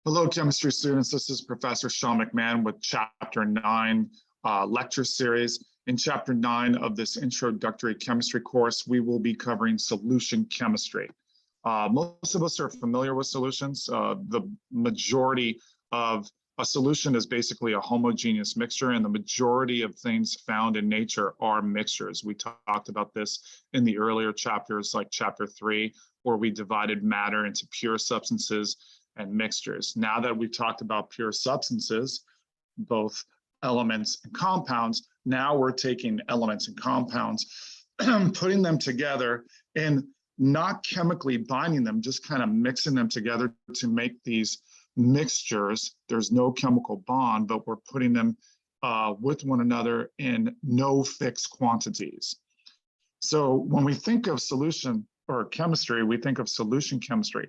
Hello, chemistry students. This is Professor Sean McMahon with Chapter 9 lecture series. In Chapter 9 of this introductory chemistry course, we will be covering solution chemistry. Most of us are familiar with solutions. The majority of a solution is basically a homogeneous mixture, and the majority of things found in nature are mixtures. We talked about this in the earlier chapters, like Chapter 3, where we divided matter into pure substances and mixtures. Now that we've talked about pure substances, both elements and compounds, now we're taking elements and compounds, putting them together and not chemically binding them, just kind of mixing them together to make these mixtures. There's no chemical bond, but we're putting them with one another in no fixed quantities. So when we think of solution or chemistry, we think of solution chemistry.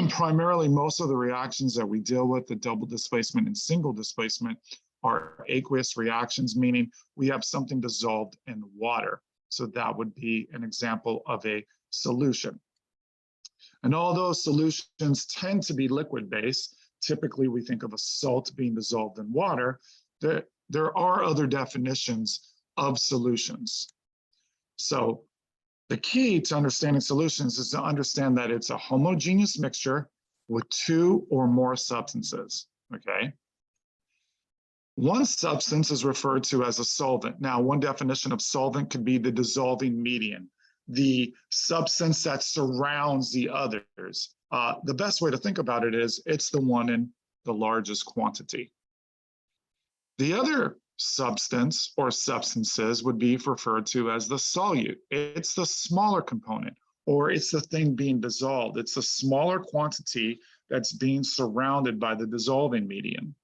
Primarily, most of the reactions that we deal with, the double displacement and single displacement, are aqueous reactions, meaning we have something dissolved in water. So that would be an example of a solution. And although solutions tend to be liquid-based, typically we think of a salt being dissolved in water, there are other definitions of solutions. So the key to understanding solutions is to understand that it's a homogeneous mixture with two or more substances, okay? One substance is referred to as a solvent. Now, one definition of solvent could be the dissolving medium, the substance that surrounds the others. The best way to think about it is it's the one in the largest quantity. The other substance or substances would be referred to as the solute. It's the smaller component, or it's the thing being dissolved. It's a smaller quantity that's being surrounded by the dissolving medium.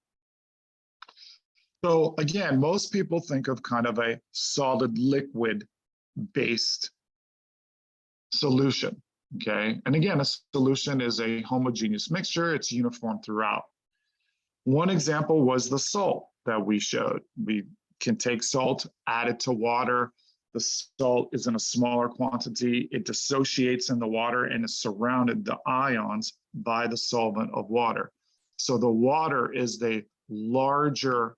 So again, most people think of kind of a solid liquid based solution, okay? And again, a solution is a homogeneous mixture. It's uniform throughout. One example was the salt that we showed. We can take salt, add it to water. The salt is in a smaller quantity. It dissociates in the water and is surrounded, the ions, by the solvent of water. So the water is the larger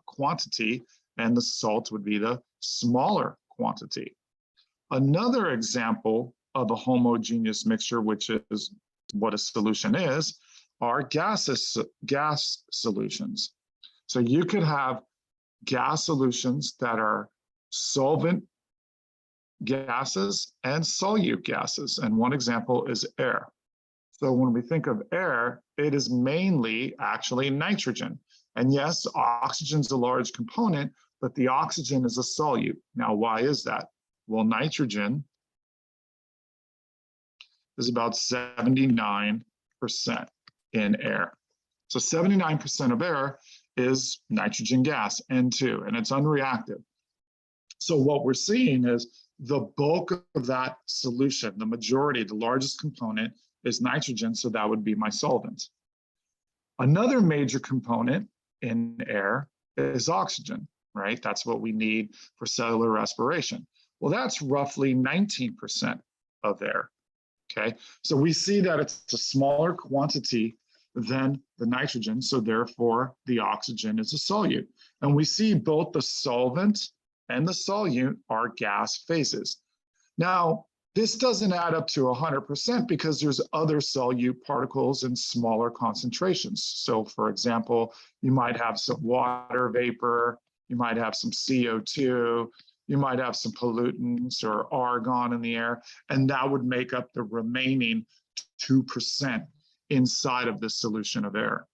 quantity and the salt would be the smaller quantity. Another example of a homogeneous mixture, which is what a solution is, are gas solutions. So you could have gas solutions that are solvent gases and solute gases. And one example is air. So when we think of air, it is mainly actually nitrogen. And yes, oxygen's a large component, but the oxygen is a solute. Now, why is that? Well, nitrogen is about 79% in air. So 79% of air is nitrogen gas, N2, and it's unreactive. So what we're seeing is the bulk of that solution, the majority, the largest component is nitrogen, so that would be my solvent. Another major component in air is oxygen, right? That's what we need for cellular respiration. Well, that's roughly 19% of air, okay? So we see that it's a smaller quantity than the nitrogen, so therefore the oxygen is a solute. And we see both the solvent and the solute are gas phases. Now, this doesn't add up to 100% because there's other solute particles in smaller concentrations. So for example, you might have some water vapor, you might have some CO2, you might have some pollutants or argon in the air, and that would make up the remaining 2% inside of this solution of air.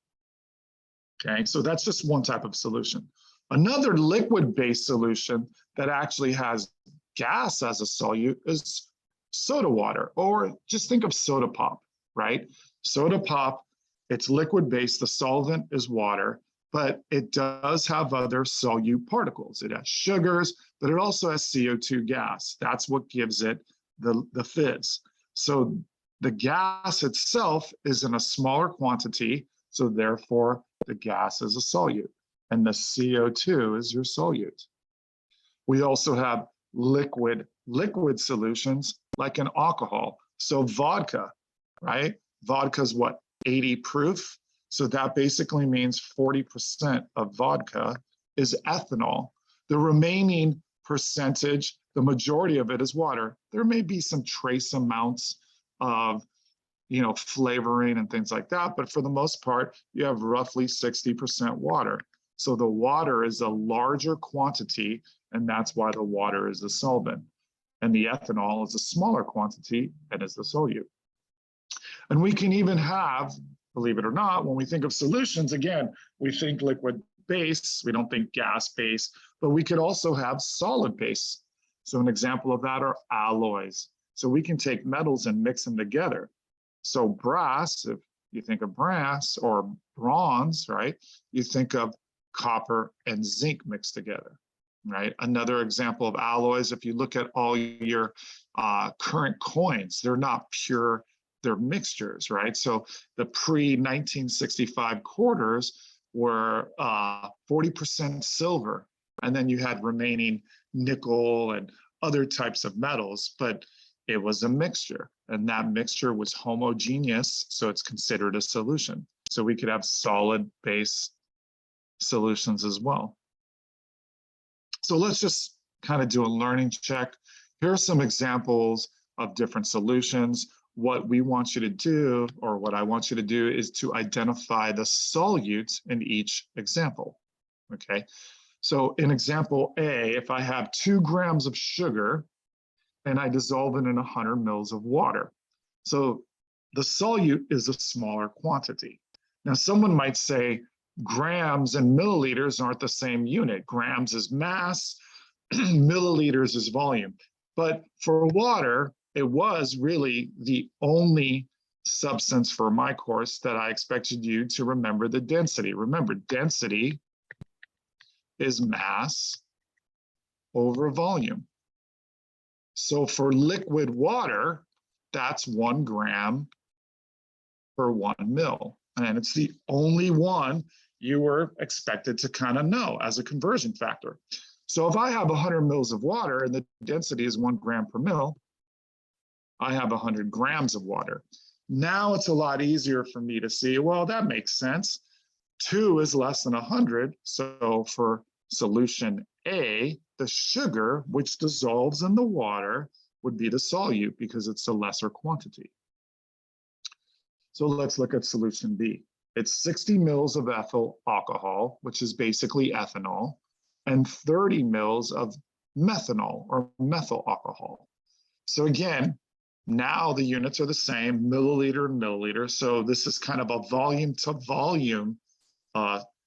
Okay, so that's just one type of solution. Another liquid-based solution that actually has gas as a solute is soda water, or just think of soda pop, right? Soda pop, it's liquid-based, the solvent is water, but it does have other solute particles. It has sugars, but it also has CO2 gas. That's what gives it the fizz. So the gas itself is in a smaller quantity, so therefore the gas is a solute, and the CO2 is your solute. We also have liquid solutions like an alcohol. So vodka, right? Vodka is what, 80 proof? So that basically means 40% of vodka is ethanol. The remaining percentage, the majority of it is water. There may be some trace amounts of flavoring and things like that, but for the most part, you have roughly 60% water. So the water is a larger quantity, and that's why the water is the solvent. And the ethanol is a smaller quantity and is the solute. And we can even have, believe it or not, when we think of solutions, again, we think liquid base, we don't think gas base, but we could also have solid base. So an example of that are alloys. So we can take metals and mix them together. So brass, if you think of brass, or bronze, right, you think of copper and zinc mixed together, right? Another example of alloys, if you look at all your current coins, they're not pure, they're mixtures, right? So the pre-1965 quarters were 40% silver, and then you had remaining nickel and other types of metals, but it was a mixture, and that mixture was homogeneous, so it's considered a solution. So we could have solid base solutions as well. So let's just kind of do a learning check. Here are some examples of different solutions. What we want you to do, or what I want you to do, is to identify the solutes in each example, okay? So in example A, if I have 2 grams of sugar and I dissolve it in 100 mils of water. So the solute is a smaller quantity. Now someone might say grams and milliliters aren't the same unit. Grams is mass, milliliters is volume. But for water, it was really the only substance for my course that I expected you to remember the density. Remember, density is mass over volume. So for liquid water, that's 1 gram per 1 mil. And it's the only one you were expected to kind of know as a conversion factor. So if I have 100 mils of water and the density is 1 gram per mil, I have 100 grams of water. Now it's a lot easier for me to see, well, that makes sense. 2 is less than 100. So for solution A, the sugar, which dissolves in the water, would be the solute because it's a lesser quantity. So let's look at solution B. It's 60 mils of ethyl alcohol, which is basically ethanol, and 30 mils of methanol or methyl alcohol. So again, now the units are the same, milliliter and milliliter. So this is kind of a volume to volume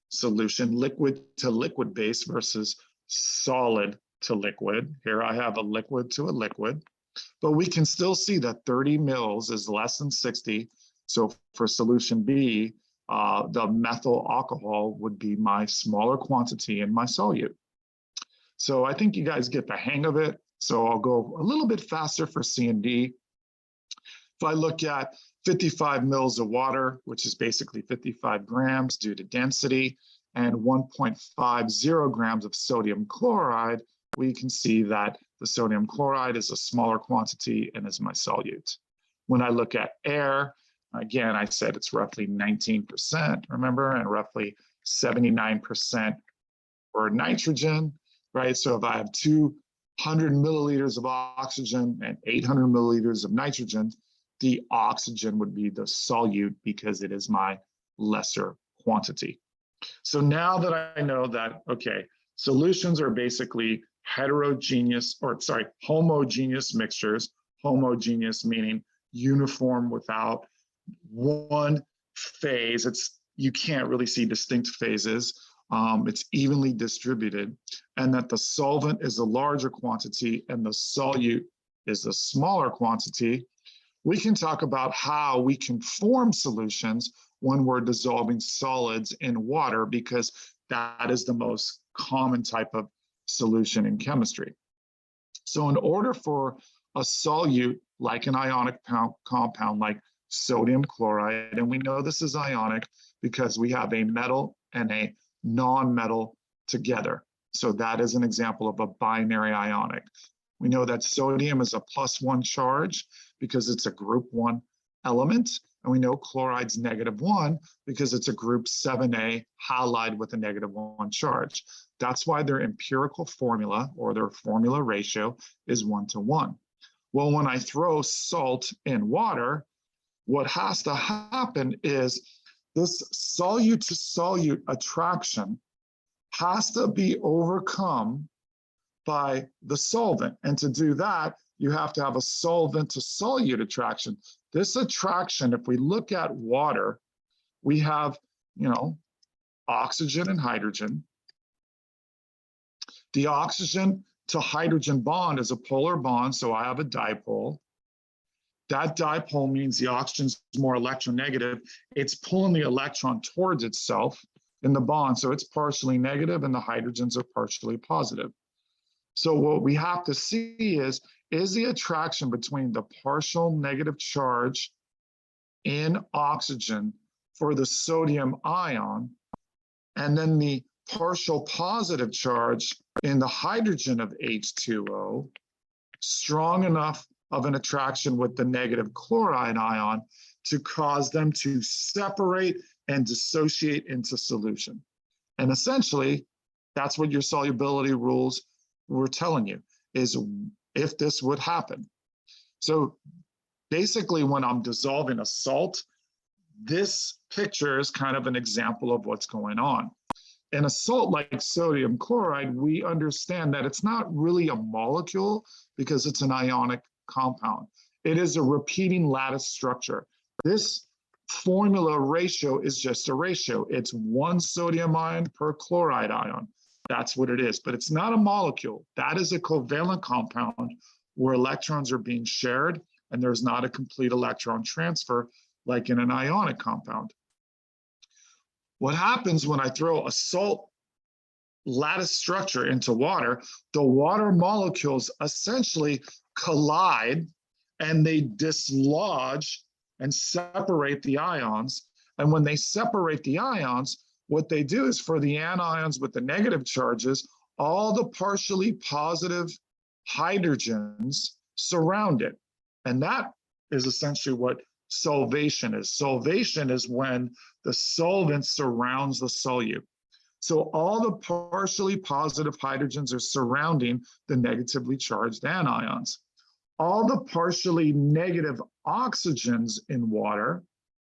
solution, liquid to liquid base versus solid to liquid. Here I have a liquid to a liquid, but we can still see that 30 mils is less than 60. So for solution B, the methyl alcohol would be my smaller quantity in my solute. So I think you guys get the hang of it. So I'll go a little bit faster for C and D. If I look at 55 mils of water, which is basically 55 grams due to density, and 1.50 grams of sodium chloride, we can see that the sodium chloride is a smaller quantity and is my solute. When I look at air, again, I said it's roughly 19%, remember, and roughly 79% for nitrogen, right? So if I have 200 milliliters of oxygen and 800 milliliters of nitrogen, the oxygen would be the solute because it is my lesser quantity. So now that I know that, okay, solutions are basically homogeneous mixtures, homogeneous meaning uniform without one phase. You can't really see distinct phases. It's evenly distributed, and that the solvent is a larger quantity and the solute is a smaller quantity. We can talk about how we can form solutions when we're dissolving solids in water, because that is the most common type of solution in chemistry. So in order for a solute, like an ionic compound like sodium chloride, and we know this is ionic because we have a metal and a non-metal together. So that is an example of a binary ionic. We know that sodium is a +1 charge because it's a group 1 element, And we know chloride's -1 because it's a group 7A halide with a -1 charge. That's why their empirical formula, or their formula ratio, is 1:1. Well, when I throw salt in water, what has to happen is this solute to solute attraction has to be overcome by the solvent. And to do that, you have to have a solvent to solute attraction. This attraction, if we look at water, we have, oxygen and hydrogen. The oxygen to hydrogen bond is a polar bond, so I have a dipole. That dipole means the oxygen's more electronegative. It's pulling the electron towards itself in the bond, so it's partially negative and the hydrogens are partially positive. So what we have to see is the attraction between the partial negative charge in oxygen for the sodium ion and then the partial positive charge in the hydrogen of H2O strong enough of an attraction with the negative chloride ion to cause them to separate and dissociate into solution. And essentially, that's what your solubility rules were telling you, is if this would happen. So basically, when I'm dissolving a salt, this picture is kind of an example of what's going on. In a salt like sodium chloride, we understand that it's not really a molecule because it's an ionic compound. It is a repeating lattice structure. This formula ratio is just a ratio. It's 1 sodium ion per chloride ion. That's what it is, but it's not a molecule. That is a covalent compound where electrons are being shared and there's not a complete electron transfer like in an ionic compound. What happens when I throw a salt lattice structure into water, the water molecules essentially collide and they dislodge and separate the ions. And when they separate the ions, what they do is for the anions with the negative charges, all the partially positive hydrogens surround it. And that is essentially what solvation is. Solvation is when the solvent surrounds the solute. So all the partially positive hydrogens are surrounding the negatively charged anions. All the partially negative oxygens in water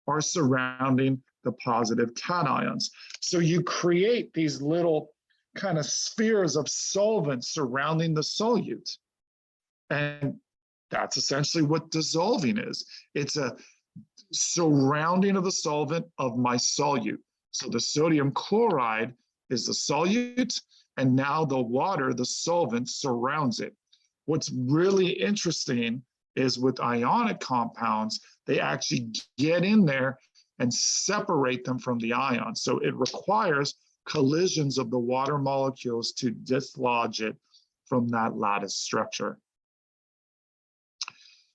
are surrounding the positive cations. So you create these little kind of spheres of solvent surrounding the solute. And that's essentially what dissolving is. It's a surrounding of the solvent of my solute. So the sodium chloride is the solute, and now the water, the solvent, surrounds it. What's really interesting is with ionic compounds, they actually get in there and separate them from the ions. So it requires collisions of the water molecules to dislodge it from that lattice structure.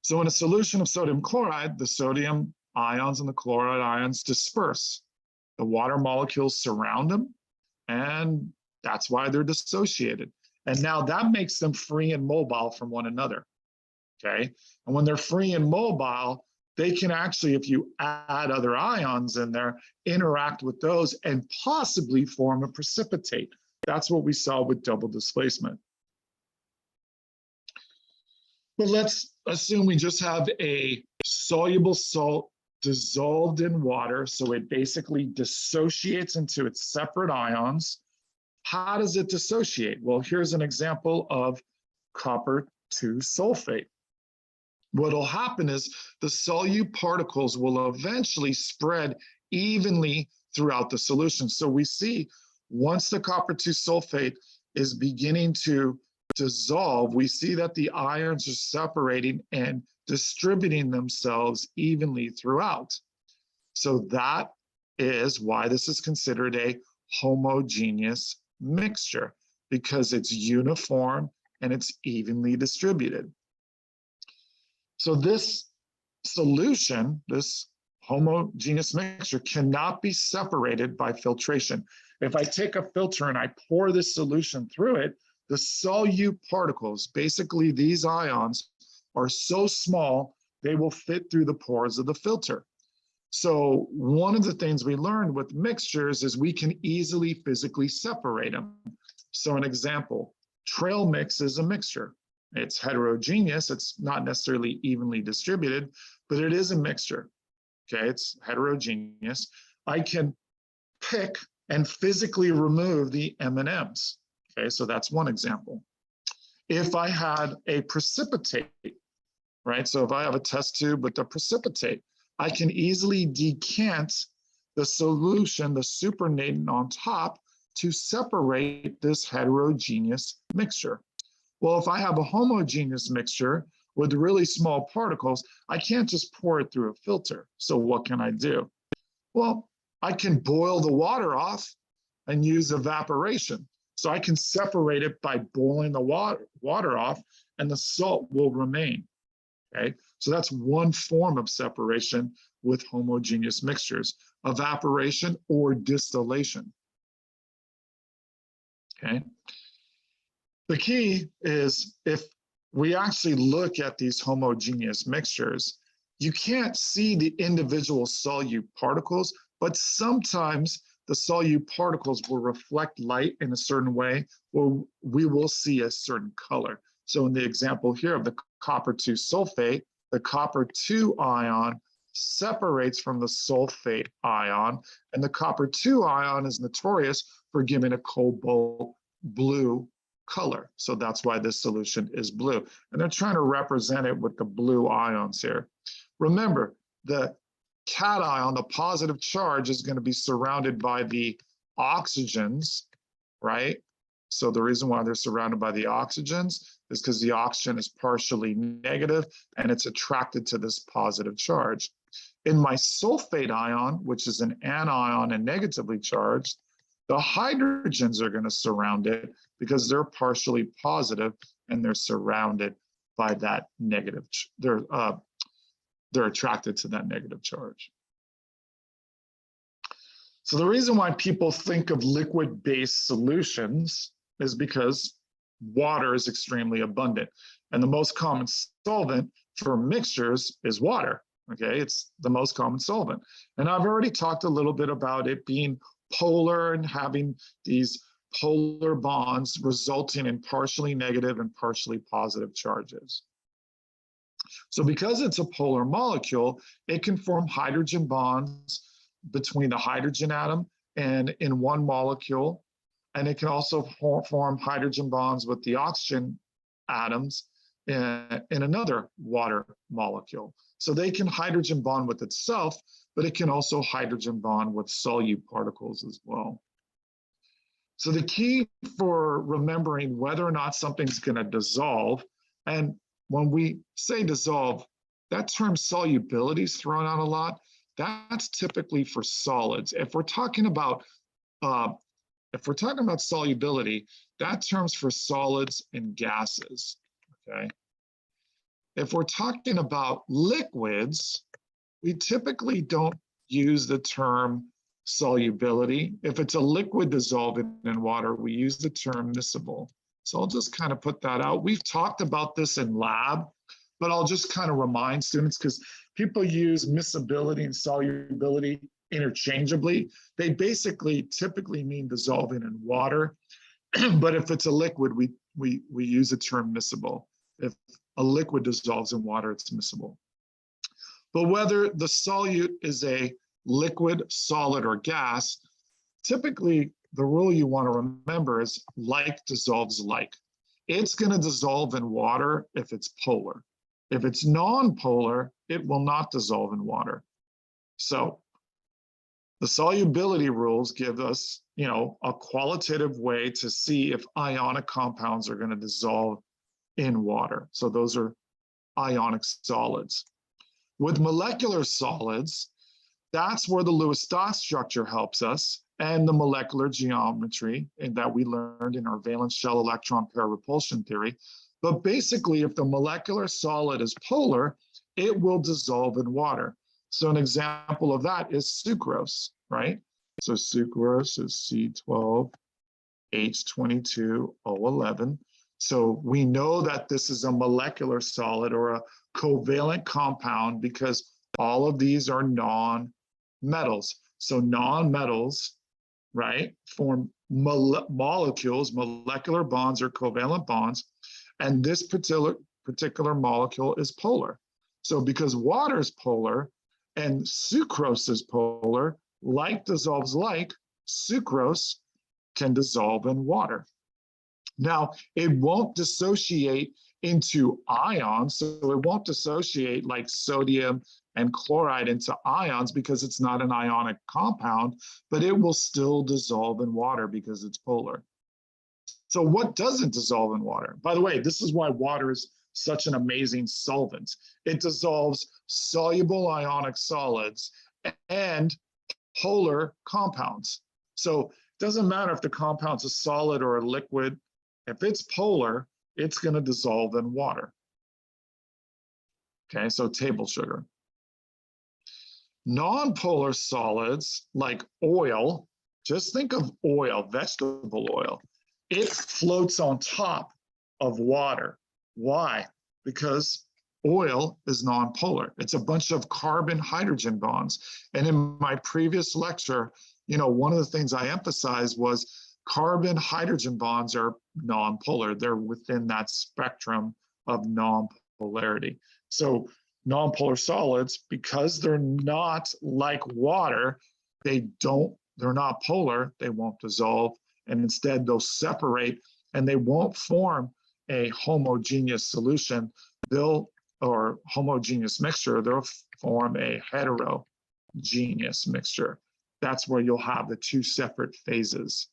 So in a solution of sodium chloride, the sodium ions and the chloride ions disperse. The water molecules surround them, and that's why they're dissociated. And now that makes them free and mobile from one another, okay? And when they're free and mobile, they can actually, if you add other ions in there, interact with those and possibly form a precipitate. That's what we saw with double displacement. But let's assume we just have a soluble salt dissolved in water, so it basically dissociates into its separate ions. How does it dissociate? Well, here's an example of copper 2 sulfate. What will happen is the solute particles will eventually spread evenly throughout the solution. So we see once the copper 2 sulfate is beginning to dissolve, we see that the ions are separating and distributing themselves evenly throughout. So that is why this is considered a homogeneous mixture, because it's uniform and it's evenly distributed. So this solution, this homogeneous mixture, cannot be separated by filtration. If I take a filter and I pour this solution through it, the solute particles, basically these ions, are so small they will fit through the pores of the filter. So one of the things we learned with mixtures is we can easily physically separate them. So an example, trail mix is a mixture. It's heterogeneous. It's not necessarily evenly distributed, but it is a mixture. Okay, it's heterogeneous. I can pick and physically remove the M&Ms. Okay, so that's one example. If I had a precipitate, right? So if I have a test tube with a precipitate, I can easily decant the solution, the supernatant on top, to separate this heterogeneous mixture. Well, if I have a homogeneous mixture with really small particles, I can't just pour it through a filter. So what can I do? Well, I can boil the water off and use evaporation. So I can separate it by boiling the water off, and the salt will remain. Okay, so that's one form of separation with homogeneous mixtures, evaporation or distillation. Okay, the key is if we actually look at these homogeneous mixtures, you can't see the individual solute particles, but sometimes the solute particles will reflect light in a certain way, or we will see a certain color. So in the example here of the copper 2 sulfate, the copper 2 ion separates from the sulfate ion, and the copper 2 ion is notorious for giving a cobalt blue color. So that's why this solution is blue. And they're trying to represent it with the blue ions here. Remember, the cation, the positive charge, is going to be surrounded by the oxygens, right? So the reason why they're surrounded by the oxygens is because the oxygen is partially negative and it's attracted to this positive charge. In my sulfate ion, which is an anion and negatively charged, the hydrogens are going to surround it because they're partially positive and they're surrounded by that negative. They're attracted to that negative charge. So the reason why people think of liquid-based solutions is because water is extremely abundant. And the most common solvent for mixtures is water. Okay, it's the most common solvent. And I've already talked a little bit about it being polar and having these polar bonds resulting in partially negative and partially positive charges. So because it's a polar molecule, it can form hydrogen bonds between the hydrogen atom and in one molecule. And it can also form hydrogen bonds with the oxygen atoms in another water molecule. So they can hydrogen bond with itself, but it can also hydrogen bond with solute particles as well. So the key for remembering whether or not something's going to dissolve, and when we say dissolve, that term solubility is thrown out a lot. That's typically for solids. If we're talking about solubility, that term's for solids and gases. Okay. If we're talking about liquids, we typically don't use the term solubility. If it's a liquid dissolving in water, we use the term miscible. So I'll just kind of put that out. We've talked about this in lab, but I'll just kind of remind students because people use miscibility and solubility interchangeably. They basically typically mean dissolving in water, but if it's a liquid, we use the term miscible. If a liquid dissolves in water, it's miscible. But whether the solute is a liquid, solid, or gas, typically the rule you want to remember is like dissolves like. It's going to dissolve in water if it's polar. If it's non-polar, it will not dissolve in water. So the solubility rules give us, a qualitative way to see if ionic compounds are going to dissolve in water. So those are ionic solids. With molecular solids, that's where the Lewis dot structure helps us and the molecular geometry that we learned in our valence shell electron pair repulsion theory. But basically, if the molecular solid is polar, it will dissolve in water. So an example of that is sucrose, right? So sucrose is C12H22O11. So we know that this is a molecular solid or a covalent compound because all of these are non metals. So non-metals, right, form molecules, molecular bonds or covalent bonds, and this particular molecule is polar. So because water is polar and sucrose is polar, like dissolves like, sucrose can dissolve in water. Now, it won't dissociate into ions, so it won't dissociate like sodium and chloride into ions because it's not an ionic compound, but it will still dissolve in water because it's polar. So what doesn't dissolve in water? By the way, this is why water is such an amazing solvent. It dissolves soluble ionic solids and polar compounds. So it doesn't matter if the compound's a solid or a liquid. If it's polar, it's going to dissolve in water. Okay, so table sugar. Non-polar solids like oil, just think of oil, vegetable oil. It floats on top of water. Why? Because oil is non-polar. It's a bunch of carbon-hydrogen bonds. And in my previous lecture, one of the things I emphasized was carbon-hydrogen bonds are non-polar. They're within that spectrum of non-polarity. So non-polar solids, because they're not like water, they're not polar, they won't dissolve, and instead they'll separate and they won't form a homogeneous solution, or homogeneous mixture, they'll form a heterogeneous mixture. That's where you'll have the two separate phases.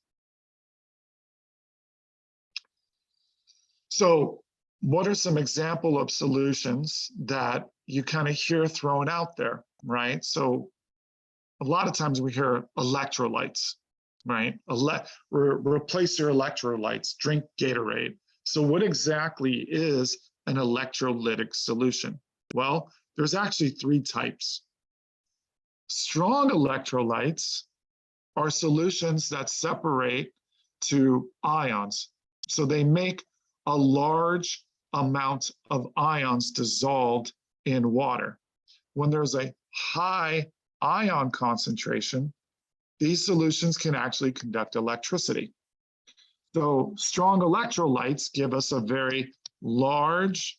So what are some examples of solutions that you kind of hear thrown out there, right? So a lot of times we hear electrolytes, right? Replace your electrolytes, drink Gatorade. So what exactly is an electrolytic solution? Well, there's actually three types. Strong electrolytes are solutions that separate to ions. So they make a large amount of ions dissolved in water. When there's a high ion concentration, these solutions can actually conduct electricity. So strong electrolytes give us a very large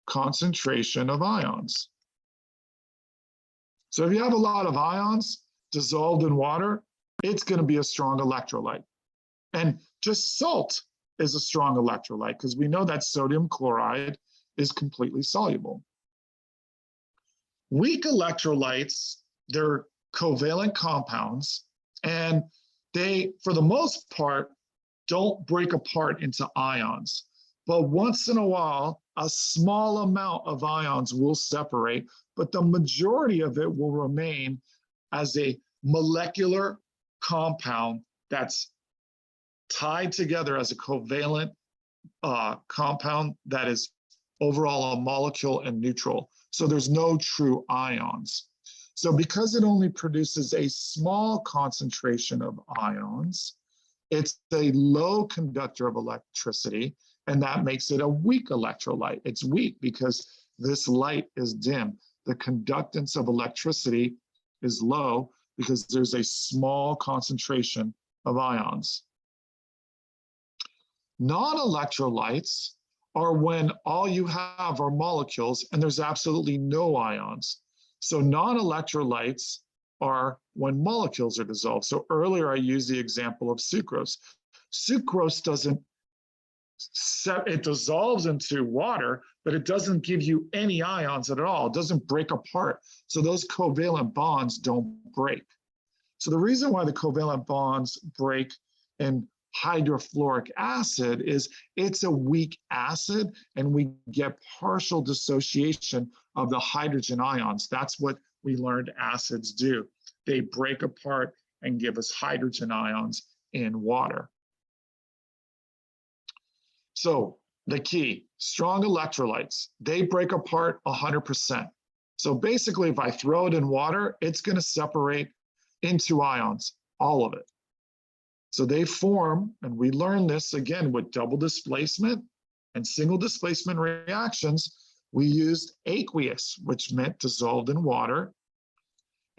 concentration of ions. So if you have a lot of ions dissolved in water, it's going to be a strong electrolyte. And just salt is a strong electrolyte because we know that sodium chloride is completely soluble. Weak electrolytes, they're covalent compounds, and they, for the most part, don't break apart into ions. But once in a while, a small amount of ions will separate, but the majority of it will remain as a molecular compound that's tied together as a covalent compound that is overall a molecule and neutral. So there's no true ions. So because it only produces a small concentration of ions, it's a low conductor of electricity, and that makes it a weak electrolyte. It's weak because this light is dim. The conductance of electricity is low because there's a small concentration of ions. Non-electrolytes are when all you have are molecules and there's absolutely no ions. So non-electrolytes are when molecules are dissolved. So earlier I used the example of sucrose. Sucrose it dissolves into water, but it doesn't give you any ions at all. It doesn't break apart. So those covalent bonds don't break. So the reason why the covalent bonds break in hydrofluoric acid is it's a weak acid and we get partial dissociation of the hydrogen ions. That's what we learned acids do. They break apart and give us hydrogen ions in water. So the key, strong electrolytes, they break apart 100%. So basically, if I throw it in water, it's going to separate into ions, all of it. So they form, and we learned this again with double displacement and single displacement reactions. We used aqueous, which meant dissolved in water.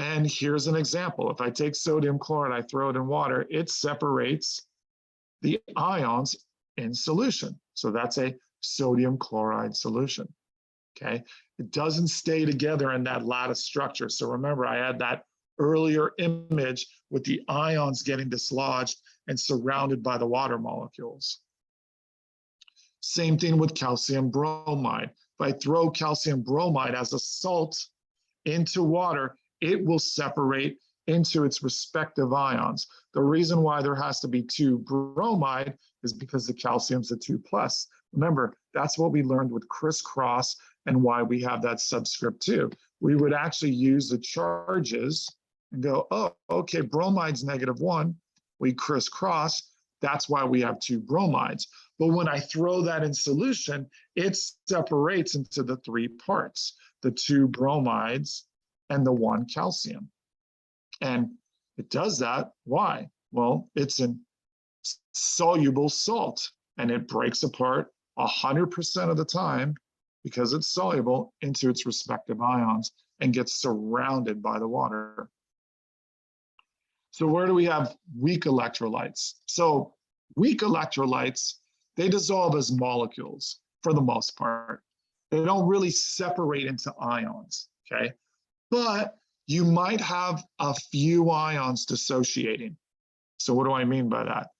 And here's an example. If I take sodium chloride, I throw it in water, it separates the ions in solution. So that's a sodium chloride solution, okay? It doesn't stay together in that lattice structure. So remember, I had that earlier image with the ions getting dislodged and surrounded by the water molecules. Same thing with calcium bromide. If I throw calcium bromide as a salt into water, it will separate into its respective ions. The reason why there has to be 2 bromide is because the calcium's a 2+. Remember, that's what we learned with crisscross and why we have that subscript 2. We would actually use the charges and go, oh, okay, bromide's -1. We crisscross. That's why we have 2 bromides. But when I throw that in solution, it separates into the 3 parts, the 2 bromides and the 1 calcium. And it does that. Why? Well, it's a soluble salt, and it breaks apart 100% of the time because it's soluble into its respective ions and gets surrounded by the water. So where do we have weak electrolytes? So weak electrolytes, they dissolve as molecules for the most part. They don't really separate into ions, okay? But you might have a few ions dissociating. So what do I mean by that?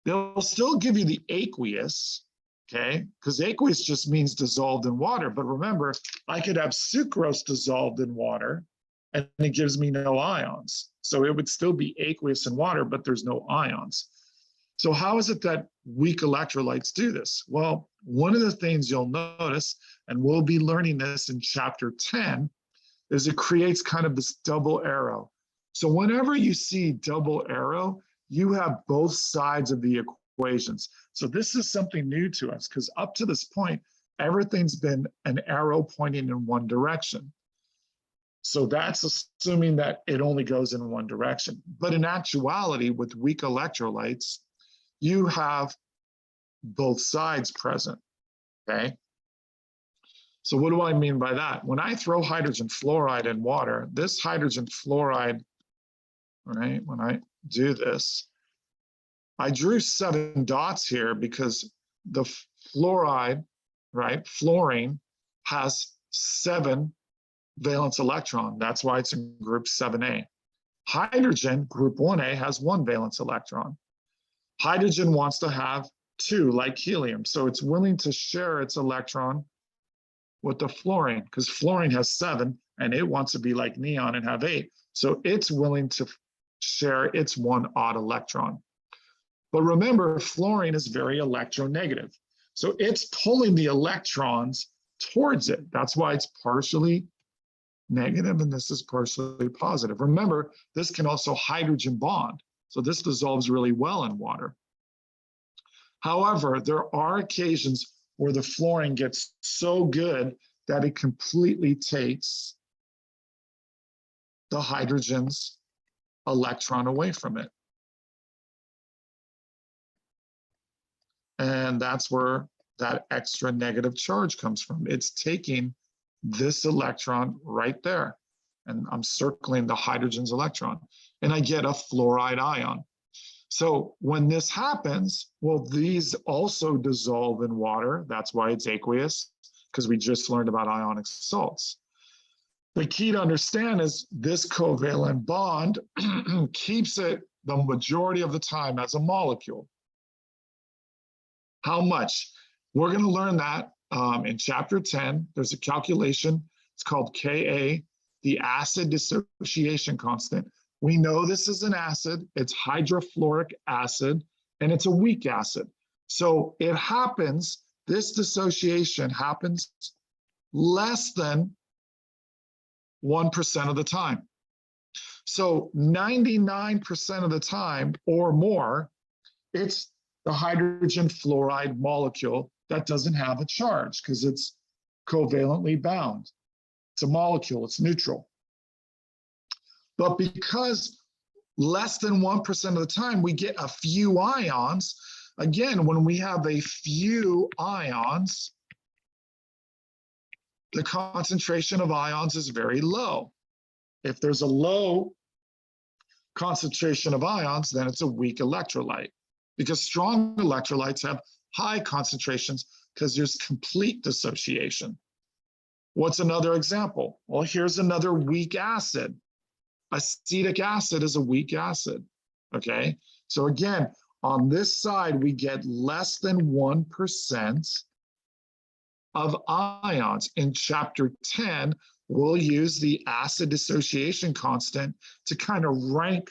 They'll still give you the aqueous, okay? Because aqueous just means dissolved in water. But remember, I could have sucrose dissolved in water, and it gives me no ions. So it would still be aqueous in water, but there's no ions. So how is it that weak electrolytes do this? Well, one of the things you'll notice, and we'll be learning this in chapter 10, is it creates kind of this double arrow. So whenever you see double arrow, you have both sides of the equations. So this is something new to us because up to this point, everything's been an arrow pointing in one direction. So that's assuming that it only goes in one direction. But in actuality, with weak electrolytes, you have both sides present, okay? So what do I mean by that? When I throw hydrogen fluoride in water, this hydrogen fluoride, right, when I do this, I drew 7 dots here because the fluoride, right, fluorine has 7 valence electron. That's why it's in group 7A. Hydrogen, group 1A, has 1 valence electron. Hydrogen wants to have 2, like helium. So it's willing to share its electron with the fluorine, because fluorine has 7 and it wants to be like neon and have 8. So it's willing to share its 1 odd electron. But remember, fluorine is very electronegative. So it's pulling the electrons towards it. That's why it's partially negative and this is partially positive. Remember, this can also hydrogen bond. So this dissolves really well in water. However, there are occasions where the fluorine gets so good that it completely takes the hydrogen's electron away from it. And that's where that extra negative charge comes from. It's taking this electron right there. And I'm circling the hydrogen's electron. And I get a fluoride ion. So when this happens, well, these also dissolve in water. That's why it's aqueous, because we just learned about ionic salts. The key to understand is this covalent bond keeps it the majority of the time as a molecule. How much? We're going to learn that in chapter 10. There's a calculation. It's called Ka, the acid dissociation constant. We know this is an acid. It's hydrofluoric acid, and it's a weak acid. So it happens, this dissociation happens less than 1% of the time. So 99% of the time or more, it's the hydrogen fluoride molecule that doesn't have a charge because it's covalently bound. It's a molecule, it's neutral. But because less than 1% of the time we get a few ions, again, when we have a few ions, the concentration of ions is very low. If there's a low concentration of ions, then it's a weak electrolyte, because strong electrolytes have high concentrations because there's complete dissociation. What's another example? Well, here's another weak acid. Acetic acid is a weak acid, okay? So again, on this side, we get less than 1% of ions. In chapter 10, we'll use the acid dissociation constant to kind of rank,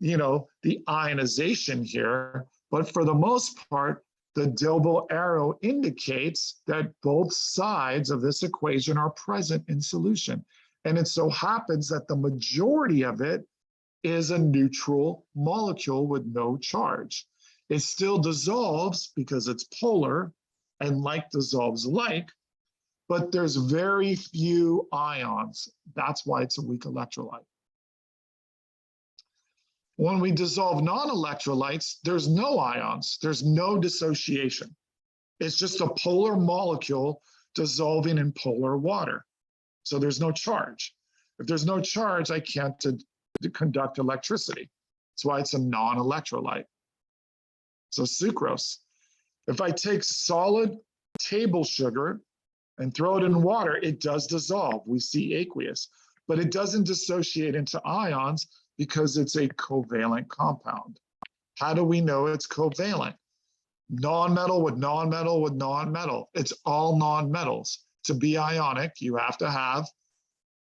the ionization here. But for the most part, the double arrow indicates that both sides of this equation are present in solution. And it so happens that the majority of it is a neutral molecule with no charge. It still dissolves because it's polar and like dissolves like, but there's very few ions. That's why it's a weak electrolyte. When we dissolve non-electrolytes, there's no ions, there's no dissociation. It's just a polar molecule dissolving in polar water. So there's no charge. If there's no charge, I can't conduct electricity. That's why it's a non-electrolyte. So sucrose. If I take solid table sugar and throw it in water, it does dissolve. We see aqueous, but it doesn't dissociate into ions because it's a covalent compound. How do we know it's covalent? Non-metal with non-metal with non-metal. It's all non-metals. To be ionic, you have to have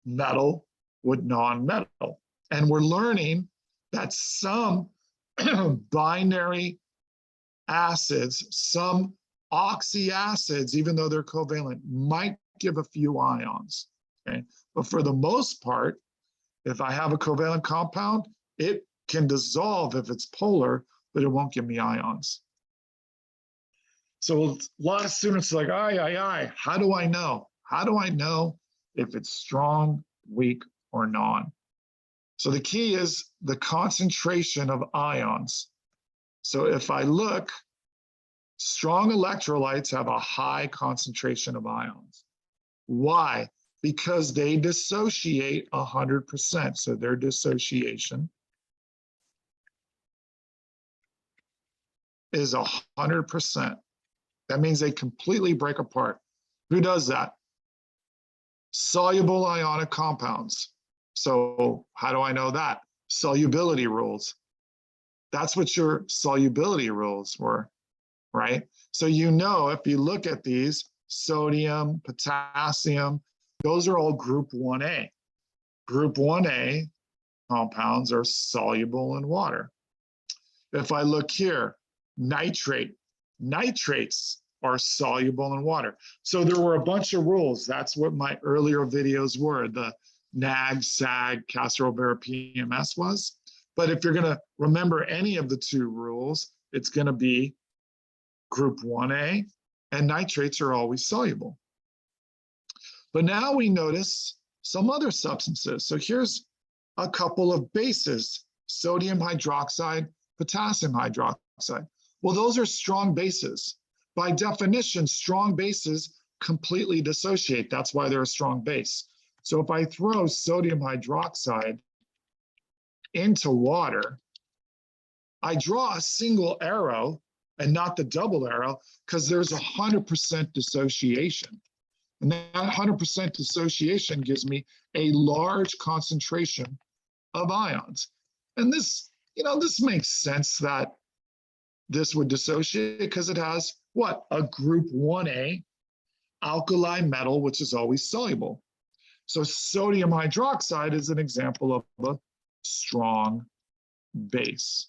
metal with non-metal. And we're learning that some binary acids, some oxyacids, even though they're covalent, might give a few ions. Okay? But for the most part, if I have a covalent compound, it can dissolve if it's polar, but it won't give me ions. So a lot of students are like, how do I know? How do I know if it's strong, weak, or non? So the key is the concentration of ions. So if I look, strong electrolytes have a high concentration of ions. Why? Because they dissociate 100%. So their dissociation is 100%. That means they completely break apart. Who does that? Soluble ionic compounds. So how do I know that? Solubility rules. That's what your solubility rules were, right? So if you look at these, sodium, potassium, those are all group 1A. Group 1A compounds are soluble in water. If I look here, nitrates are soluble in water. So there were a bunch of rules. That's what my earlier videos were, the NAG, SAG, Castro-Vera PMS was. But if you're going to remember any of the two rules, it's going to be group 1A, and nitrates are always soluble. But now we notice some other substances. So here's a couple of bases, sodium hydroxide, potassium hydroxide. Well, those are strong bases. By definition, strong bases completely dissociate. That's why they're a strong base. So if I throw sodium hydroxide into water, I draw a single arrow and not the double arrow because there's 100% dissociation. And that 100% dissociation gives me a large concentration of ions. And this makes sense that this would dissociate because it has what? A group 1A alkali metal, which is always soluble. So sodium hydroxide is an example of a strong base.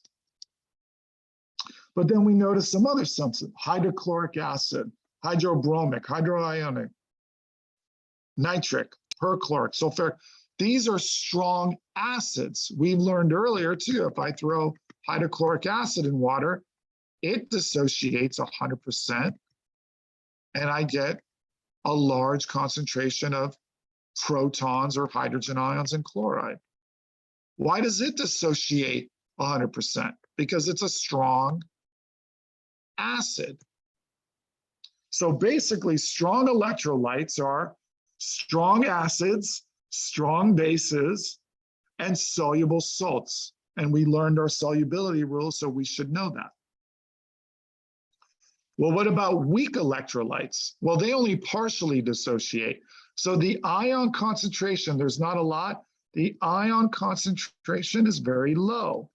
But then we notice some other substances, hydrochloric acid, hydrobromic, hydroionic, nitric, perchloric, sulfuric. These are strong acids. We learned earlier too, if I throw hydrochloric acid in water, it dissociates 100%, and I get a large concentration of protons or hydrogen ions in chloride. Why does it dissociate 100%? Because it's a strong acid. So basically, strong electrolytes are strong acids, strong bases, and soluble salts. And we learned our solubility rule, so we should know that. Well, what about weak electrolytes? Well, they only partially dissociate. So the ion concentration, there's not a lot. The ion concentration is very low.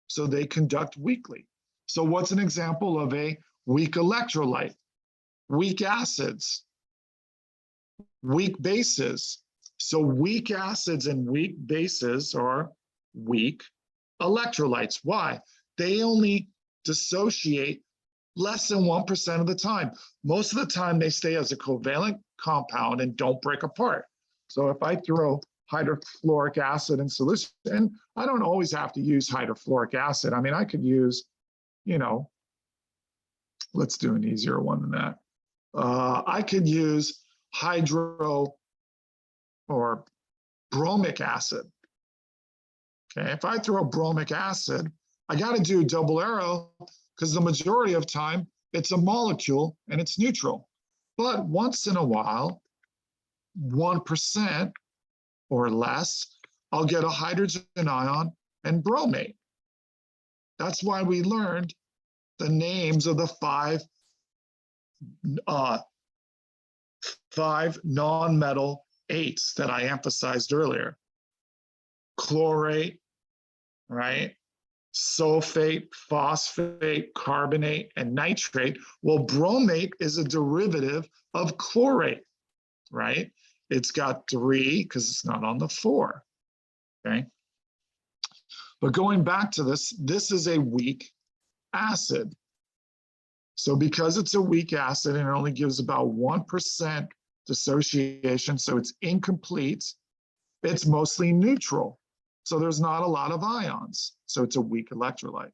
So they conduct weakly. So what's an example of a weak electrolyte? Weak acids, weak bases. So weak acids and weak bases are weak electrolytes. Why? They only dissociate less than 1% of the time. Most of the time they stay as a covalent compound and don't break apart. So if I throw hydrofluoric acid in solution, and I don't always have to use hydrofluoric acid. I mean, I could use, let's do an easier one than that. I could use hydro or bromic acid. Okay, if I throw bromic acid, I got to do a double arrow because the majority of time it's a molecule and it's neutral. But once in a while, 1% or less, I'll get a hydrogen ion and bromate. That's why we learned the names of the five non-metal eights that I emphasized earlier. Chlorate, right? Sulfate, phosphate, carbonate, and nitrate. Well, bromate is a derivative of chlorate, right? It's got 3 because it's not on the 4, okay? But going back to this is a weak acid. So because it's a weak acid and it only gives about 1% dissociation, so it's incomplete, it's mostly neutral. So there's not a lot of ions. So it's a weak electrolyte.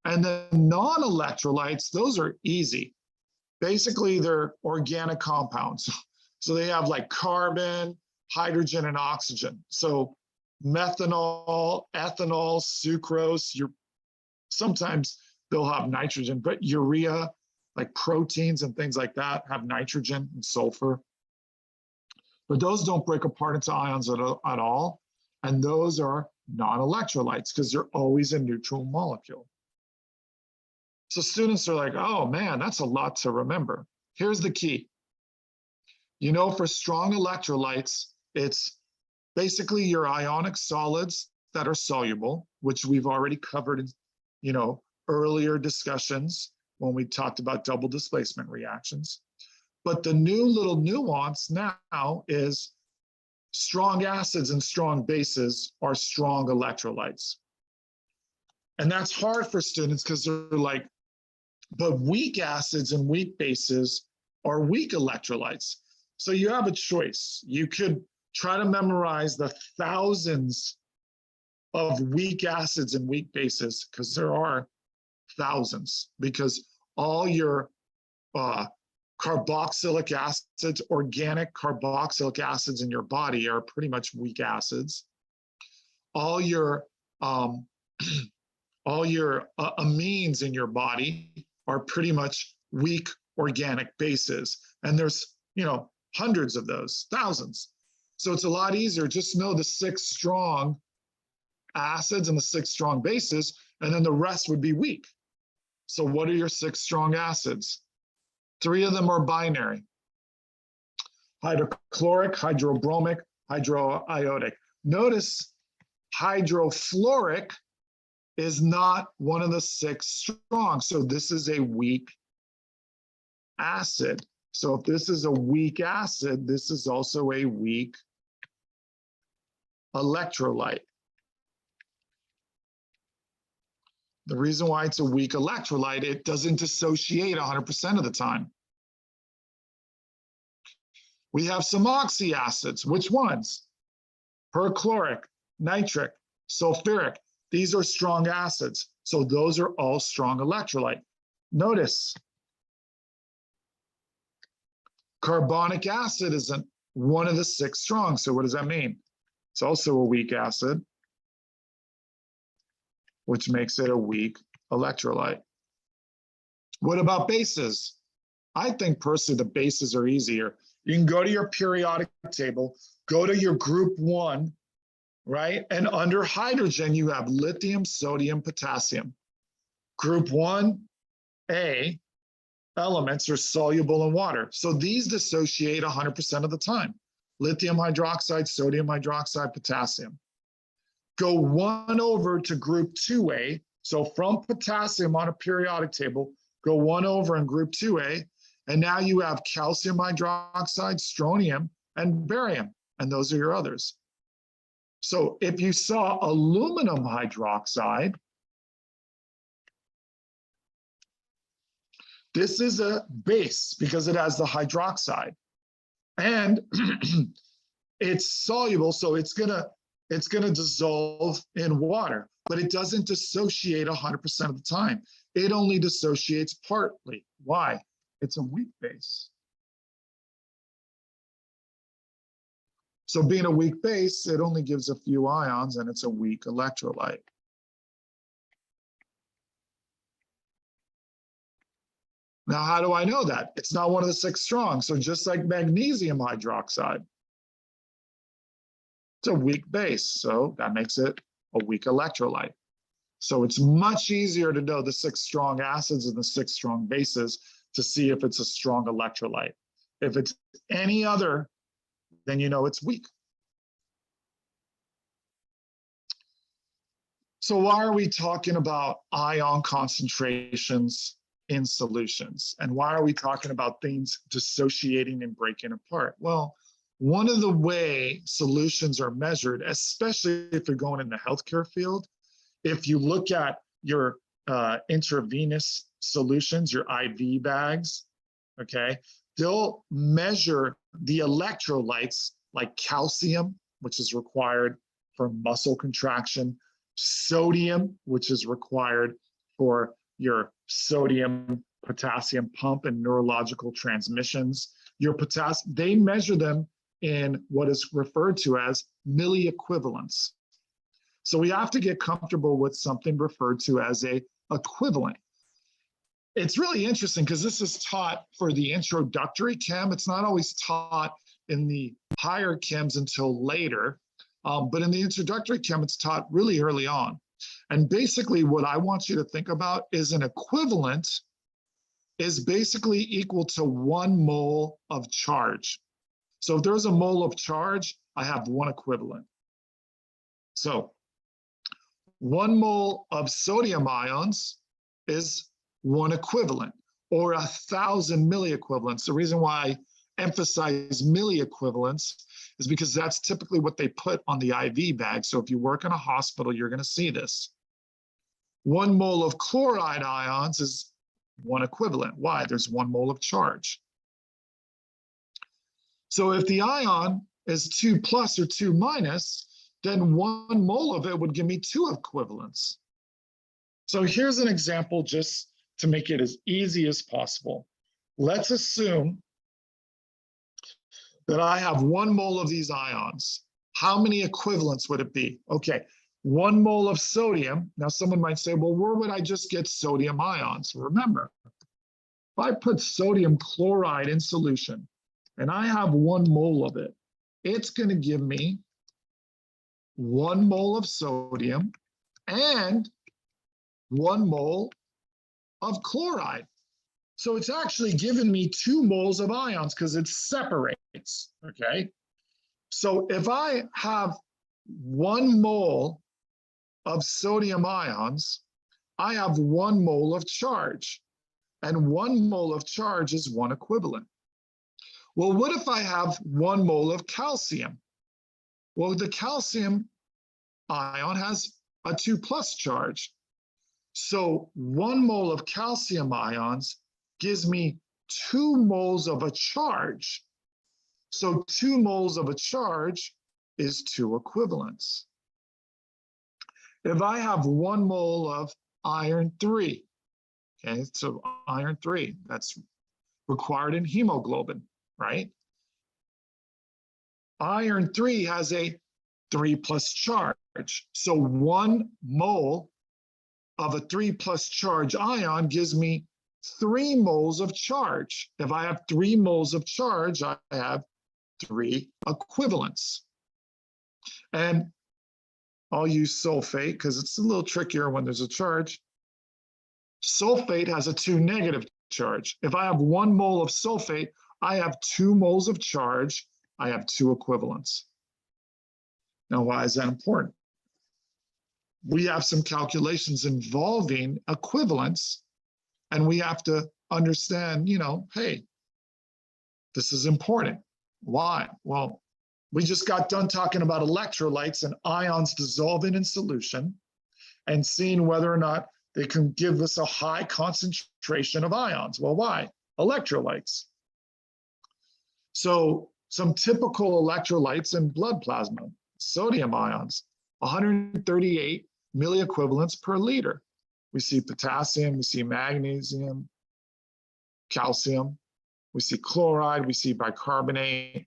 And then non-electrolytes, those are easy. Basically, they're organic compounds. So they have like carbon, hydrogen, and oxygen. So methanol, ethanol, sucrose, sometimes they'll have nitrogen, but urea, like proteins and things like that, have nitrogen and sulfur. But those don't break apart into ions at all. And those are non-electrolytes because they're always a neutral molecule. So students are like, oh man, that's a lot to remember. Here's the key. For strong electrolytes, it's basically your ionic solids that are soluble, which we've already covered in, earlier discussions when we talked about double displacement reactions. But the new little nuance now is strong acids and strong bases are strong electrolytes. And that's hard for students because they're like, but weak acids and weak bases are weak electrolytes. So you have a choice. You could try to memorize the thousands of weak acids and weak bases, because there are thousands, because all your carboxylic acids, organic carboxylic acids in your body are pretty much weak acids. All your amines in your body are pretty much weak organic bases. And there's, hundreds of those, thousands. So it's a lot easier. Just know the 6 strong acids and the 6 strong bases, and then the rest would be weak. So what are your 6 strong acids? 3 of them are binary: hydrochloric, hydrobromic, hydroiodic. Notice hydrofluoric is not one of the 6 strong. So this is a weak acid. So if this is a weak acid, this is also a weak electrolyte. The reason why it's a weak electrolyte, it doesn't dissociate 100% of the time. We have some oxyacids. Which ones? Perchloric, nitric, sulfuric. These are strong acids. So those are all strong electrolyte. Notice, carbonic acid isn't one of the 6 strong. So what does that mean? It's also a weak acid, which makes it a weak electrolyte. What about bases? I think personally the bases are easier. You can go to your periodic table, go to your group 1, right? And under hydrogen, you have lithium, sodium, potassium. Group 1A elements are soluble in water. So these dissociate 100% of the time. Lithium hydroxide, sodium hydroxide, potassium. Go 1 over to group 2A. So from potassium on a periodic table, go 1 over in group 2A. And now you have calcium hydroxide, strontium, and barium. And those are your others. So if you saw aluminum hydroxide, this is a base because it has the hydroxide. And it's soluble, so it's gonna dissolve in water, but it doesn't dissociate 100% of the time. It only dissociates partly. Why? It's a weak base. So being a weak base, it only gives a few ions and it's a weak electrolyte. Now, how do I know that? It's not one of the 6 strong. So just like magnesium hydroxide, it's a weak base. So that makes it a weak electrolyte. So it's much easier to know the 6 strong acids and the 6 strong bases to see if it's a strong electrolyte. If it's any other, then you know it's weak. So why are we talking about ion concentrations in solutions? And why are we talking about things dissociating and breaking apart? Well, one of the way solutions are measured, especially if you're going in the healthcare field, if you look at your intravenous solutions, your IV bags, okay, they'll measure the electrolytes like calcium, which is required for muscle contraction, sodium, which is required for your sodium potassium pump and neurological transmissions. Your potassium, they measure them in what is referred to as milliequivalents. So we have to get comfortable with something referred to as a equivalent. It's really interesting because this is taught for the introductory chem. It's not always taught in the higher chems until later, but in the introductory chem, it's taught really early on. And basically what I want you to think about is an equivalent is basically equal to 1 mole of charge. So if there's a mole of charge, I have 1 equivalent. So 1 mole of sodium ions is 1 equivalent, or 1,000 milliequivalents. The reason why I emphasize milliequivalents is because that's typically what they put on the IV bag. So if you work in a hospital, you're going to see this. 1 mole of chloride ions is 1 equivalent. Why? There's 1 mole of charge. So if the ion is 2 plus or 2 minus, then 1 mole of it would give me 2 equivalents. So here's an example just to make it as easy as possible. Let's assume that I have 1 mole of these ions. How many equivalents would it be? Okay, 1 mole of sodium. Now someone might say, well, where would I just get sodium ions? Remember, if I put sodium chloride in solution and I have 1 mole of it, it's going to give me 1 mole of sodium and 1 mole of chloride. So it's actually given me 2 moles of ions because it separates, okay? So if I have 1 mole of sodium ions, I have 1 mole of charge, and 1 mole of charge is 1 equivalent. Well, what if I have 1 mole of calcium? Well, the calcium ion has a 2 plus charge. So 1 mole of calcium ions gives me 2 moles of a charge. So 2 moles of a charge is 2 equivalents. If I have 1 mole of iron 3, okay, so iron 3, that's required in hemoglobin, right? Iron 3 has a 3 plus charge. So 1 mole of a 3 plus charge ion gives me 3 moles of charge. If I have 3 moles of charge, I have 3 equivalents. And I'll use sulfate because it's a little trickier when there's a charge. Sulfate has a 2 negative charge. If I have 1 mole of sulfate, I have 2 moles of charge. I have 2 equivalents. Now, why is that important? We have some calculations involving equivalents, and we have to understand, hey, this is important. Why? Well, we just got done talking about electrolytes and ions dissolving in solution and seeing whether or not they can give us a high concentration of ions. Well, why? Electrolytes. So some typical electrolytes in blood plasma, sodium ions, 138 milliequivalents per liter. We see potassium, we see magnesium, calcium, we see chloride, we see bicarbonate,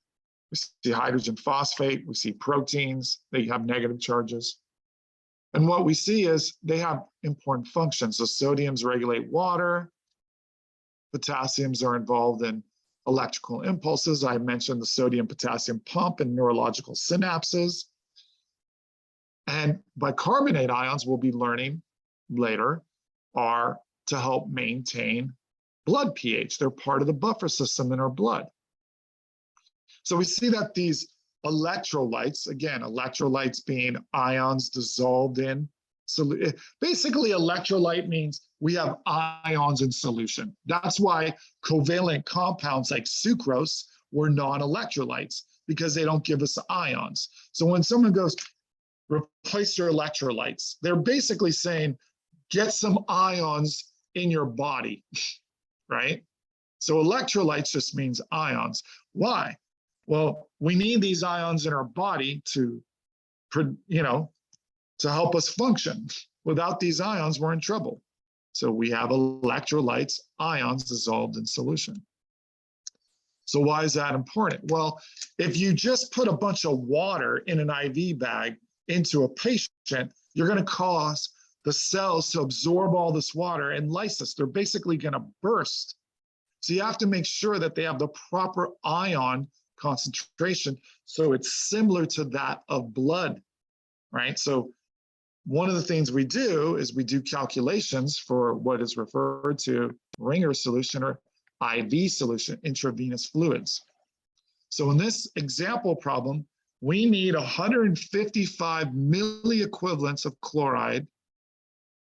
we see hydrogen phosphate, we see proteins, they have negative charges. And what we see is they have important functions. So sodiums regulate water, potassiums are involved in electrical impulses. I mentioned the sodium-potassium pump and neurological synapses. And bicarbonate ions, we'll be learning later, are to help maintain blood pH. They're part of the buffer system in our blood. So we see that these electrolytes, again, electrolytes being ions dissolved in solution. Basically, electrolyte means we have ions in solution. That's why covalent compounds like sucrose were non-electrolytes, because they don't give us ions. So when someone goes, replace your electrolytes, they're basically saying, get some ions in your body, right? So electrolytes just means ions. Why? Well, we need these ions in our body to help us function. Without these ions, we're in trouble. So we have electrolytes, ions dissolved in solution. So why is that important? Well, if you just put a bunch of water in an IV bag into a patient, you're going to cause the cells to absorb all this water and lysis. They're basically going to burst. So you have to make sure that they have the proper ion concentration, so it's similar to that of blood, right? So one of the things we do is we do calculations for what is referred to ringer solution or IV solution, intravenous fluids. So in this example problem, we need 155 milliequivalents of chloride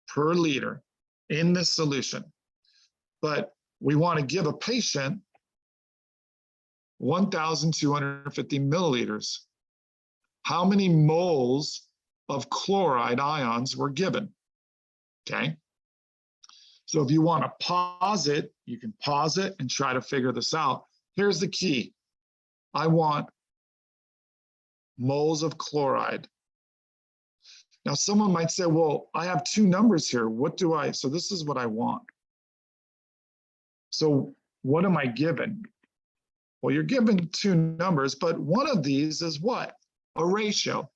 per liter in this solution. But we want to give a patient 1,250 milliliters. How many moles of chloride ions were given? Okay. So if you want to pause it, you can pause it and try to figure this out. Here's the key. I want moles of chloride. Now, someone might say, well, I have 2 numbers here. So this is what I want. So what am I given? Well, you're given 2 numbers, but one of these is what? A ratio.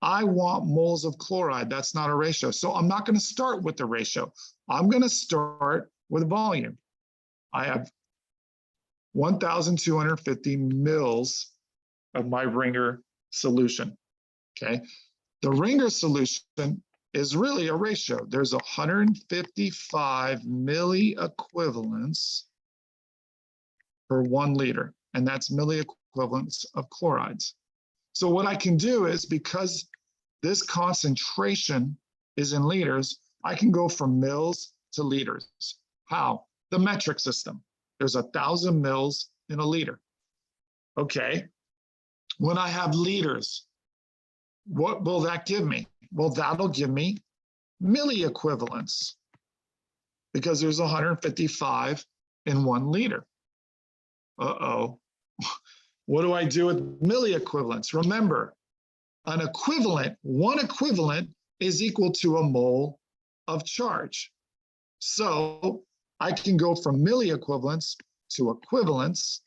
I want moles of chloride. That's not a ratio. So I'm not going to start with the ratio. I'm going to start with volume. I have 1,250 mils of my ringer solution. Okay. The ringer solution is really a ratio. There's 155 milliequivalents per 1 liter, and that's milliequivalents of chlorides. So what I can do is, because this concentration is in liters, I can go from mils to liters. How? The metric system. There's 1,000 mils in a liter. Okay. When I have liters, what will that give me? Well, that'll give me milliequivalents, because there's 155 in 1 liter. Uh-oh. What do I do with milliequivalents? Remember, an equivalent, 1 equivalent is equal to a mole of charge. So I can go from milliequivalents to equivalents,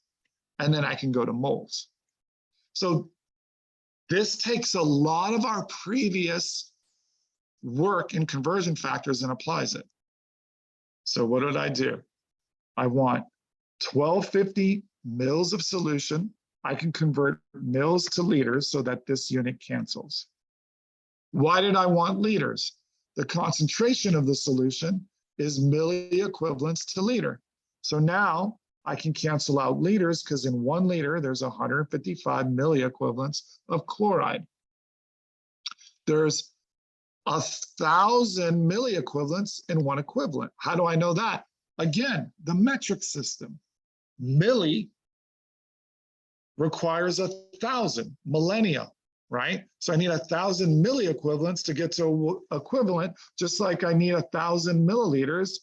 and then I can go to moles. So this takes a lot of our previous work in conversion factors and applies it. So what did I do? I want 1,250 mils of solution. I can convert mils to liters so that this unit cancels. Why did I want liters? The concentration of the solution is milliequivalents to liter. So now I can cancel out liters because in 1 liter, there's 155 milliequivalents of chloride. There's 1,000 milliequivalents in 1 equivalent. How do I know that? Again, the metric system. Milli requires 1,000 millennia, right? So I need 1,000 milliequivalents to get to equivalent, just like I need 1,000 milliliters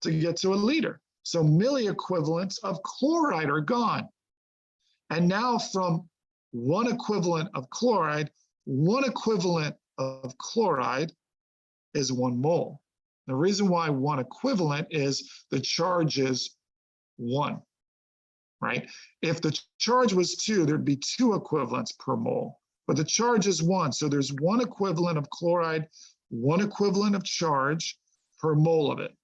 to get to a liter. So milliequivalents of chloride are gone. And now from 1 equivalent of chloride, 1 equivalent of chloride is 1 mole. The reason why 1 equivalent is the charge is 1, right? If the charge was 2, there'd be 2 equivalents per mole, but the charge is 1. So there's 1 equivalent of chloride, 1 equivalent of charge per mole of it.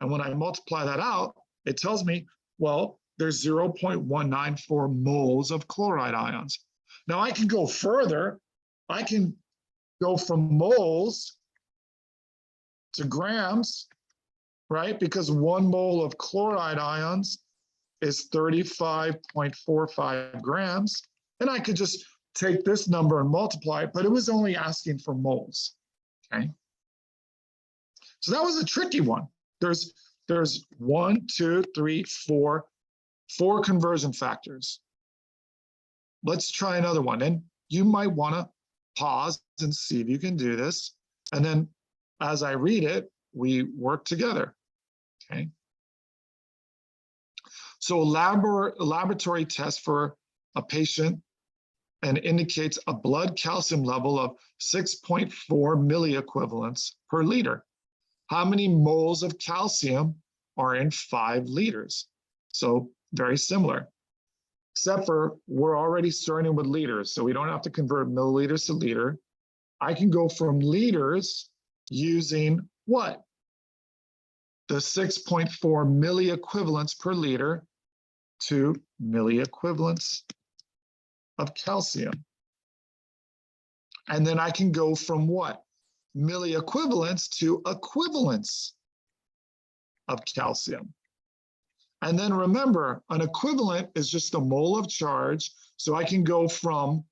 And when I multiply that out, it tells me, well, there's 0.194 moles of chloride ions. Now I can go further. I can go from moles to grams, right? Because 1 mole of chloride ions is 35.45 grams. And I could just take this number and multiply it, but it was only asking for moles, okay? So that was a tricky one. There's 1, 2, 3, 4 conversion factors. Let's try another one. And you might want to pause and see if you can do this. And then as I read it, we work together, okay? So a laboratory test for a patient and indicates a blood calcium level of 6.4 milliequivalents per liter. How many moles of calcium are in 5 liters? So very similar, except for we're already starting with liters, so we don't have to convert milliliters to liter. I can go from liters using what? The 6.4 milliequivalents per liter to milliequivalents of calcium. And then I can go from what? Milliequivalents to equivalents of calcium. And then remember, an equivalent is just a mole of charge. So I can go from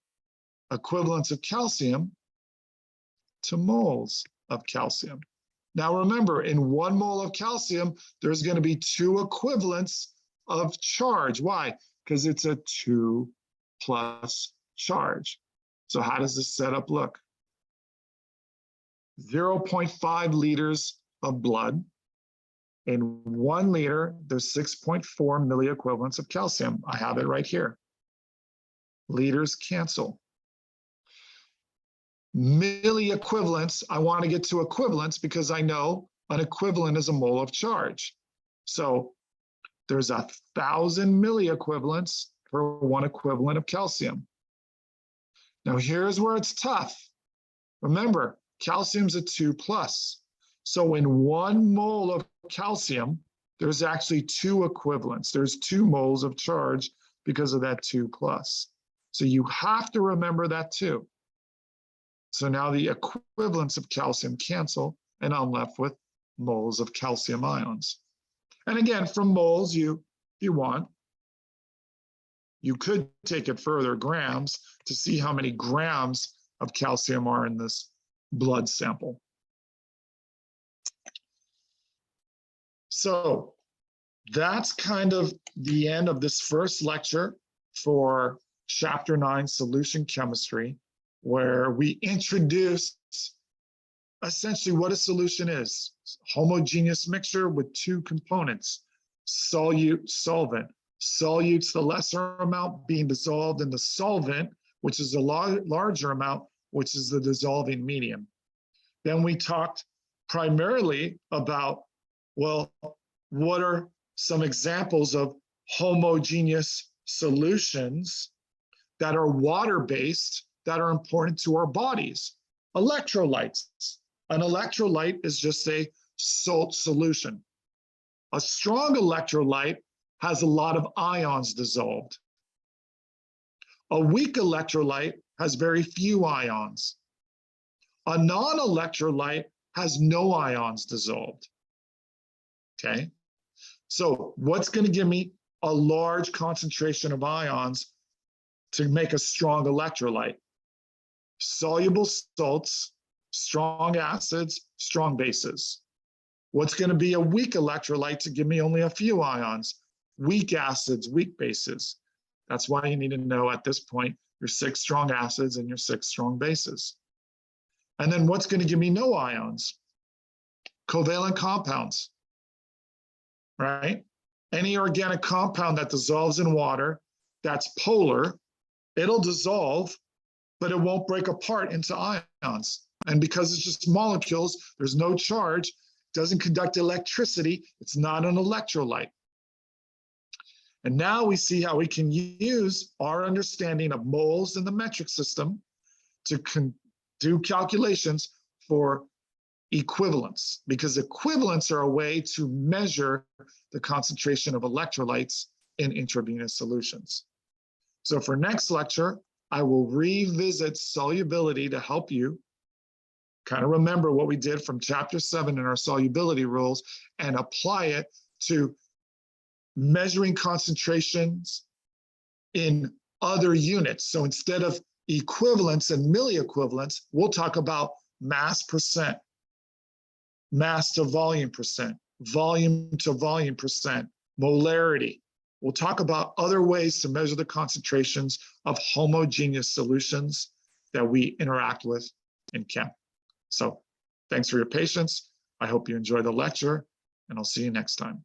equivalents of calcium to moles of calcium. Now remember, in 1 mole of calcium, there's going to be 2 equivalents of charge. Why? Because it's a 2 plus charge. So how does this setup look? 0.5 liters of blood. In 1 liter, there's 6.4 milliequivalents of calcium. I have it right here. Liters cancel. Milliequivalents, I want to get to equivalents because I know an equivalent is a mole of charge. So there's 1,000 milliequivalents for 1 equivalent of calcium. Now here's where it's tough. Remember, calcium's a 2 plus. So in 1 mole of calcium, there's actually 2 equivalents. There's 2 moles of charge because of that 2 plus. So you have to remember that too. So now the equivalents of calcium cancel, and I'm left with moles of calcium ions. And again, from moles, if you want, you could take it further, grams, to see how many grams of calcium are in this blood sample. So that's kind of the end of this first lecture for Chapter 9, Solution Chemistry, where we introduce essentially what a solution is. Homogeneous mixture with 2 components, solute, solvent. Solute's the lesser amount being dissolved in the solvent, which is a larger amount, which is the dissolving medium. Then we talked primarily about, well, what are some examples of homogeneous solutions that are water-based that are important to our bodies? Electrolytes. An electrolyte is just a salt solution. A strong electrolyte has a lot of ions dissolved. A weak electrolyte has very few ions. A non-electrolyte has no ions dissolved. Okay, so what's going to give me a large concentration of ions to make a strong electrolyte? Soluble salts, strong acids, strong bases. What's going to be a weak electrolyte to give me only a few ions? Weak acids, weak bases. That's why you need to know at this point your 6 strong acids and your 6 strong bases. And then what's going to give me no ions? Covalent compounds, right? Any organic compound that dissolves in water, that's polar, it'll dissolve, but it won't break apart into ions. And because it's just molecules, there's no charge, doesn't conduct electricity, it's not an electrolyte. And now we see how we can use our understanding of moles in the metric system to do calculations for equivalents, because equivalents are a way to measure the concentration of electrolytes in intravenous solutions. So for next lecture, I will revisit solubility to help you kind of remember what we did from chapter 7 in our solubility rules and apply it to measuring concentrations in other units. So instead of equivalents and milliequivalents, we'll talk about mass percent, mass to volume percent, volume to volume percent, molarity. We'll talk about other ways to measure the concentrations of homogeneous solutions that we interact with in chem. So thanks for your patience. I hope you enjoy the lecture, and I'll see you next time.